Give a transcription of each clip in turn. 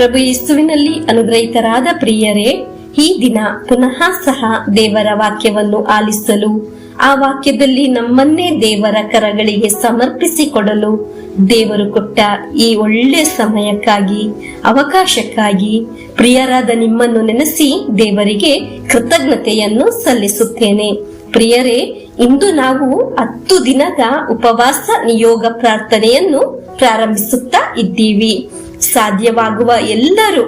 ಪ್ರಭು ಯೇಸುವಿನಲ್ಲಿ ಅನುಗ್ರಹಿತರಾದ ಪ್ರಿಯರೇ, ಈ ದಿನ ಪುನಃ ಸಹ ದೇವರ ವಾಕ್ಯವನ್ನು ಆಲಿಸಲು, ಆ ವಾಕ್ಯದಲ್ಲಿ ನಮ್ಮನ್ನೇ ದೇವರ ಕರಗಳಿಗೆ ಸಮರ್ಪಿಸಿಕೊಡಲು ದೇವರು ಕೊಟ್ಟ ಈ ಒಳ್ಳೆಯ ಸಮಯಕ್ಕಾಗಿ, ಅವಕಾಶಕ್ಕಾಗಿ ಪ್ರಿಯರಾದ ನಿಮ್ಮನ್ನು ನೆನೆಸಿ ದೇವರಿಗೆ ಕೃತಜ್ಞತೆಯನ್ನು ಸಲ್ಲಿಸುತ್ತೇನೆ. ಪ್ರಿಯರೇ, ಇಂದು ನಾವು 10 ದಿನದ ಉಪವಾಸ ನಿಯೋಗ ಪ್ರಾರ್ಥನೆಯನ್ನು ಪ್ರಾರಂಭಿಸುತ್ತಾ ಇದ್ದೀವಿ. ಸಾಧ್ಯವಾಗುವ ಎಲ್ಲರೂ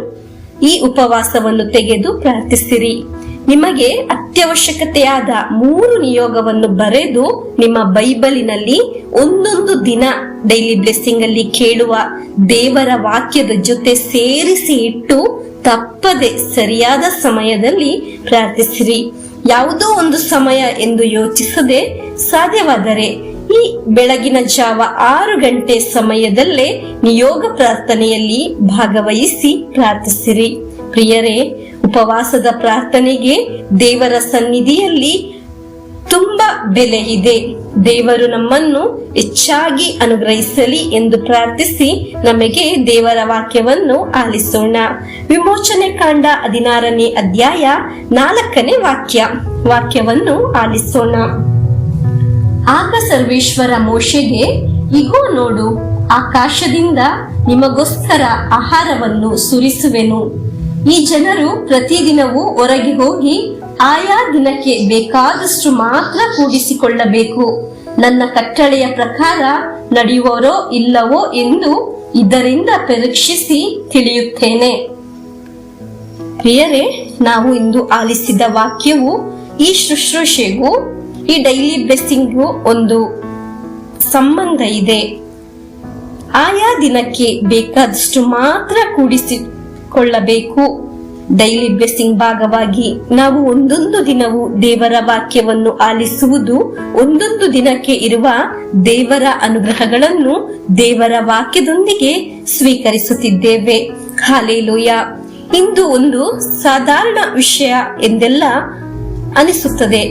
ಈ ಉಪವಾಸವನ್ನು ತೆಗೆದು ಪ್ರಾರ್ಥಿಸಿರಿ. ನಿಮಗೆ ಅತ್ಯವಶ್ಯಕತೆಯಾದ 3 ನಿಯೋಗವನ್ನು ಬರೆದು ನಿಮ್ಮ ಬೈಬಲಿನಲ್ಲಿ ಒಂದೊಂದು ದಿನ ಡೈಲಿ ಬ್ಲೆಸ್ಸಿಂಗ್ ಅಲ್ಲಿ ಕೇಳುವ ದೇವರ ವಾಕ್ಯದ ಜೊತೆ ಸೇರಿಸಿ ಇಟ್ಟು ತಪ್ಪದೆ ಸರಿಯಾದ ಸಮಯದಲ್ಲಿ ಪ್ರಾರ್ಥಿಸಿರಿ. ಯಾವುದೋ ಒಂದು ಸಮಯ ಎಂದು ಯೋಚಿಸದೆ ಸಾಧ್ಯವಾದರೆ ಈ ಬೆಳಗಿನ ಜಾವ 6 ಗಂಟೆ ಸಮಯದಲ್ಲೇ ನಿಯೋಗ ಪ್ರಾರ್ಥನೆಯಲ್ಲಿ ಭಾಗವಹಿಸಿ ಪ್ರಾರ್ಥಿಸಿರಿ. ಪ್ರಿಯರೇ, ಉಪವಾಸದ ಪ್ರಾರ್ಥನೆಗೆ ದೇವರ ಸನ್ನಿಧಿಯಲ್ಲಿ ತುಂಬಾ ಬೆಲೆ ಇದೆ. ದೇವರು ನಮ್ಮನ್ನು ಹೆಚ್ಚಾಗಿ ಅನುಗ್ರಹಿಸಲಿ ಎಂದು ಪ್ರಾರ್ಥಿಸಿ ನಮಗೆ ದೇವರ ವಾಕ್ಯವನ್ನು ಆಲಿಸೋಣ. ವಿಮೋಚನೆ ಕಾಂಡ 16ನೇ ಅಧ್ಯಾಯ 4ನೇ ವಾಕ್ಯವನ್ನು ಆಲಿಸೋಣ. ಆಗ ಸರ್ವೇಶ್ವರ ಮೋಶೆಗೆ, ಇಗೋ ನೋಡು, ಆಕಾಶದಿಂದ ನಿಮಗೋಸ್ಕರ ಆಹಾರವನ್ನು ಸುರಿಸುವೆನು. ಈ ಜನರು ಪ್ರತಿದಿನವೂ ಹೊರಗೆ ಹೋಗಿ ಆಯಾ ದಿನಕ್ಕೆ ಬೇಕಾದಷ್ಟು ಮಾತ್ರ ಕೂಡಿಸಿಕೊಳ್ಳಬೇಕು. ನನ್ನ ಕಟ್ಟಳೆಯ ಪ್ರಕಾರ ನಡೆಯುವರೋ ಇಲ್ಲವೋ ಎಂದು ಇದರಿಂದ ಪರೀಕ್ಷಿಸಿ ತಿಳಿಯುತ್ತೇನೆ. ಪ್ರಿಯರೇ, ನಾವು ಇಂದು ಆಲಿಸಿದ ವಾಕ್ಯವು ಈ ಶುಶ್ರೂಷೆಗೂ ಈ ಡೈಲಿ ಬ್ಲೆಸ್ಸಿಂಗ್ಗೂ ಒಂದು ಸಂಬಂಧ ಇದೆ. ಆಯಾ ದಿನಕ್ಕೆ ಬೇಕಾದಷ್ಟು ಮಾತ್ರ ಕೂಡಿಸಿಕೊಳ್ಳಬೇಕು. ಡೈಲಿ ಬ್ಲೆಸ್ಸಿಂಗ್ ಭಾಗವಾಗಿ ನಾವು ಒಂದೊಂದು ದಿನವೂ ದೇವರ ವಾಕ್ಯವನ್ನು ಆಲಿಸುವುದು, ಒಂದೊಂದು ದಿನಕ್ಕೆ ಇರುವ ದೇವರ ಅನುಗ್ರಹಗಳನ್ನು ದೇವರ ವಾಕ್ಯದೊಂದಿಗೆ ಸ್ವೀಕರಿಸುತ್ತಿದ್ದೇವೆ. ಹಲ್ಲೆಲೂಯಾ. ಇಂದು ಒಂದು ಸಾಧಾರಣ ವಿಷಯ ಎಂದೆಲ್ಲ ಅನಿಸುತ್ತದೆ.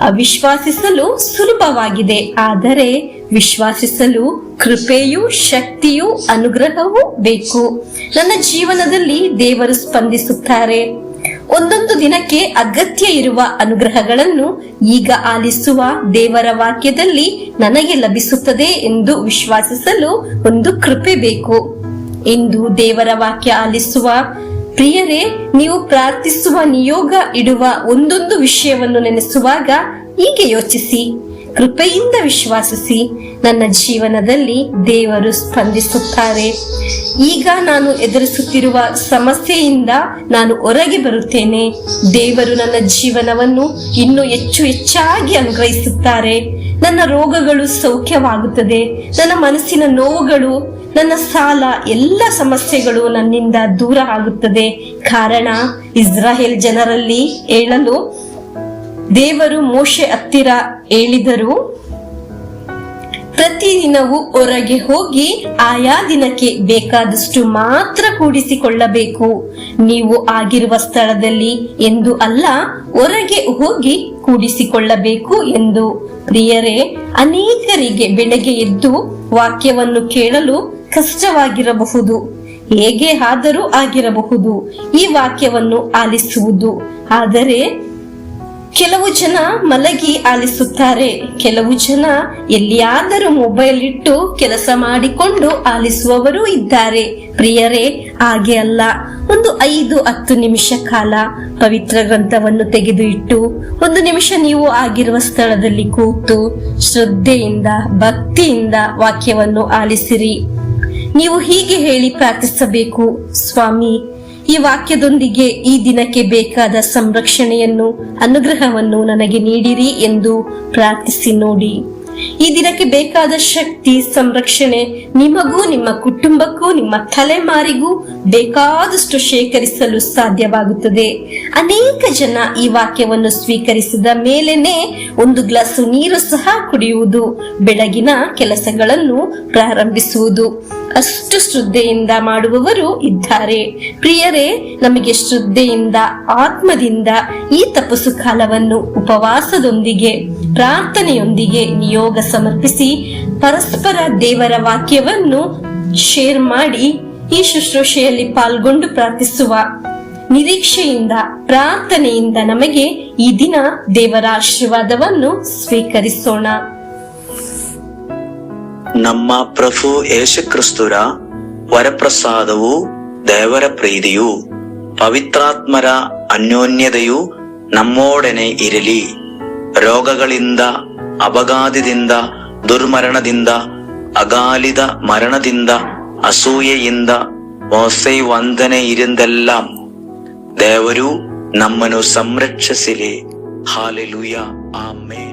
ಅವಿಶ್ವಾಸಿಸಲು ಸುಲಭವಾಗಿದೆ, ಆದರೆ ವಿಶ್ವಾಸಿಸಲು ಕೃಪೆಯೂ ಶಕ್ತಿಯೂ ಅನುಗ್ರಹವೂ ಬೇಕು. ನನ್ನ ಜೀವನದಲ್ಲಿ ದೇವರು ಸ್ಪಂದಿಸುತ್ತಾರೆ. ಒಂದೊಂದು ದಿನಕ್ಕೆ ಅಗತ್ಯ ಇರುವ ಅನುಗ್ರಹಗಳನ್ನು ಈಗ ಆಲಿಸುವ ದೇವರ ವಾಕ್ಯದಲ್ಲಿ ನನಗೆ ಲಭಿಸುತ್ತದೆ ಎಂದು ವಿಶ್ವಾಸಿಸಲು ಒಂದು ಕೃಪೆ ಬೇಕು. ಇಂದು ದೇವರ ವಾಕ್ಯ ಆಲಿಸುವ ಪ್ರಿಯರೇ, ನೀವು ಪ್ರಾರ್ಥಿಸುವ ನಿಯೋಗ ಇಡುವ ಒಂದೊಂದು ವಿಷಯವನ್ನು ನೆನೆಸುವಾಗ ಹೀಗೆ ಯೋಚಿಸಿ, ಕೃಪೆಯಿಂದ ವಿಶ್ವಾಸಿಸಿ, ನನ್ನ ಜೀವನದಲ್ಲಿ ದೇವರು ಸ್ಪಂದಿಸುತ್ತಾರೆ. ಈಗ ನಾನು ಎದುರಿಸುತ್ತಿರುವ ಸಮಸ್ಯೆಯಿಂದ ನಾನು ಹೊರಗೆ ಬರುತ್ತೇನೆ. ದೇವರು ನನ್ನ ಜೀವನವನ್ನು ಇನ್ನೂ ಹೆಚ್ಚಾಗಿ ಅನುಗ್ರಹಿಸುತ್ತಾರೆ. ನನ್ನ ರೋಗಗಳು ಸೌಖ್ಯವಾಗುತ್ತದೆ. ನನ್ನ ಮನಸ್ಸಿನ ನೋವುಗಳು, ನನ್ನ ಸಾಲ, ಎಲ್ಲ ಸಮಸ್ಯೆಗಳು ನನ್ನಿಂದ ದೂರ ಆಗುತ್ತದೆ. ಕಾರಣ, ಇಸ್ರಾಯೇಲ್ ಜನರಲ್ಲಿ ಹೇಳಲು ದೇವರು ಮೋಶೆ ಹತ್ತಿರ ಹೇಳಿದರು, ಪ್ರತಿದಿನವೂ ಹೊರಗೆ ಹೋಗಿ ಆಯಾ ದಿನಕ್ಕೆ ಬೇಕಾದಷ್ಟು ಮಾತ್ರ ಕೂಡಿಸಿಕೊಳ್ಳಬೇಕು. ನೀವು ಆಗಿರುವ ಸ್ಥಳದಲ್ಲಿ ಎಂದು ಅಲ್ಲ, ಹೊರಗೆ ಹೋಗಿ ಕೂಡಿಸಿಕೊಳ್ಳಬೇಕು ಎಂದು. ಪ್ರಿಯರೇ, ಅನೇಕರಿಗೆ ಬೆಳಗ್ಗೆ ಎದ್ದು ವಾಕ್ಯವನ್ನು ಕೇಳಲು ಕಷ್ಟವಾಗಿರಬಹುದು, ಹೇಗೆ ಆದರೂ ಆಗಿರಬಹುದು ಈ ವಾಕ್ಯವನ್ನು ಆಲಿಸುವುದು. ಆದರೆ ಕೆಲವು ಜನ ಮಲಗಿ ಆಲಿಸುತ್ತಾರೆ, ಕೆಲವು ಜನ ಎಲ್ಲಿಯಾದರೂ ಮೊಬೈಲ್ ಇಟ್ಟು ಕೆಲಸ ಮಾಡಿಕೊಂಡು ಆಲಿಸುವವರು ಇದ್ದಾರೆ. ಪ್ರಿಯರೇ, ಹಾಗೆ ಅಲ್ಲ. ಒಂದು 5-10 ನಿಮಿಷ ಕಾಲ ಪವಿತ್ರ ಗ್ರಂಥವನ್ನು ತೆಗೆದು ಇಟ್ಟು 1 ನಿಮಿಷ ನೀವು ಆಗಿರುವ ಸ್ಥಳದಲ್ಲಿ ಕೂತು ಶ್ರದ್ಧೆಯಿಂದ, ಭಕ್ತಿಯಿಂದ ವಾಕ್ಯವನ್ನು ಆಲಿಸಿರಿ. ನೀವು ಹೀಗೆ ಹೇಳಿ ಪ್ರಾರ್ಥಿಸಬೇಕು, ಸ್ವಾಮಿ, ಈ ವಾಕ್ಯದೊಂದಿಗೆ ಈ ದಿನಕ್ಕೆ ಬೇಕಾದ ಸಂರಕ್ಷಣೆಯನ್ನು, ಅನುಗ್ರಹವನ್ನು ನನಗೆ ನೀಡಿರಿ ಎಂದು ಪ್ರಾರ್ಥಿಸಿ ನೋಡಿ. ಈ ದಿನಕ್ಕೆ ಬೇಕಾದ ಶಕ್ತಿ, ಸಂರಕ್ಷಣೆ ನಿಮಗೂ, ನಿಮ್ಮ ಕುಟುಂಬಕ್ಕೂ, ನಿಮ್ಮ ತಲೆಮಾರಿಗೂ ಬೇಕಾದಷ್ಟು ಶೇಖರಿಸಲು ಸಾಧ್ಯವಾಗುತ್ತದೆ. ಅನೇಕ ಜನ ಈ ವಾಕ್ಯವನ್ನು ಸ್ವೀಕರಿಸಿದ ಮೇಲೇನೆ 1 ಗ್ಲಾಸ್ ನೀರು ಸಹ ಕುಡಿಯುವುದು, ಬೆಳಗಿನ ಕೆಲಸಗಳನ್ನು ಪ್ರಾರಂಭಿಸುವುದು ಅಷ್ಟು ಶ್ರದ್ಧೆಯಿಂದ ಮಾಡುವವರು ಇದ್ದಾರೆ. ಪ್ರಿಯರೇ, ನಮಗೆ ಶ್ರದ್ಧೆಯಿಂದ, ಆತ್ಮದಿಂದ ಈ ತಪಸ್ಸು ಕಾಲವನ್ನು ಉಪವಾಸದೊಂದಿಗೆ, ಪ್ರಾರ್ಥನೆಯೊಂದಿಗೆ ನಿಯೋಗ ಸಮರ್ಪಿಸಿ ಪರಸ್ಪರ ದೇವರ ವಾಕ್ಯವನ್ನು ಶೇರ್ ಮಾಡಿ ಈ ಶುಶ್ರೂಷೆಯಲ್ಲಿ ಪಾಲ್ಗೊಂಡು ಪ್ರಾರ್ಥಿಸುವ ನಿರೀಕ್ಷೆಯಿಂದ ಪ್ರಾರ್ಥನೆಯಿಂದ ನಮಗೆ ಈ ದಿನ ದೇವರ ಆಶೀರ್ವಾದವನ್ನು ಸ್ವೀಕರಿಸೋಣ. ನಮ್ಮ ಪ್ರಭು ಯೇಸುಕ್ರಿಸ್ತರ ವರಪ್ರಸಾದವು, ದೇವರ ಪ್ರೀತಿಯು, ಪವಿತ್ರಾತ್ಮರ ಅನ್ಯೋನ್ಯತೆಯು ನಮ್ಮೊಡನೆ ಇರಲಿ. ರೋಗಗಳಿಂದ, ಅಪಘಾತದಿಂದ, ದುರ್ಮರಣದಿಂದ, ಅಗಾಲಿದ ಮರಣದಿಂದ, ಅಸೂಯೆಯಿಂದ, ಮೋಸೆ ವಂದನೆಯಿಂದೆല്ലാം ದೇವರು ನಮ್ಮನ್ನು ಸಂರಕ್ಷಿಸಲಿ. Hallelujah, amen.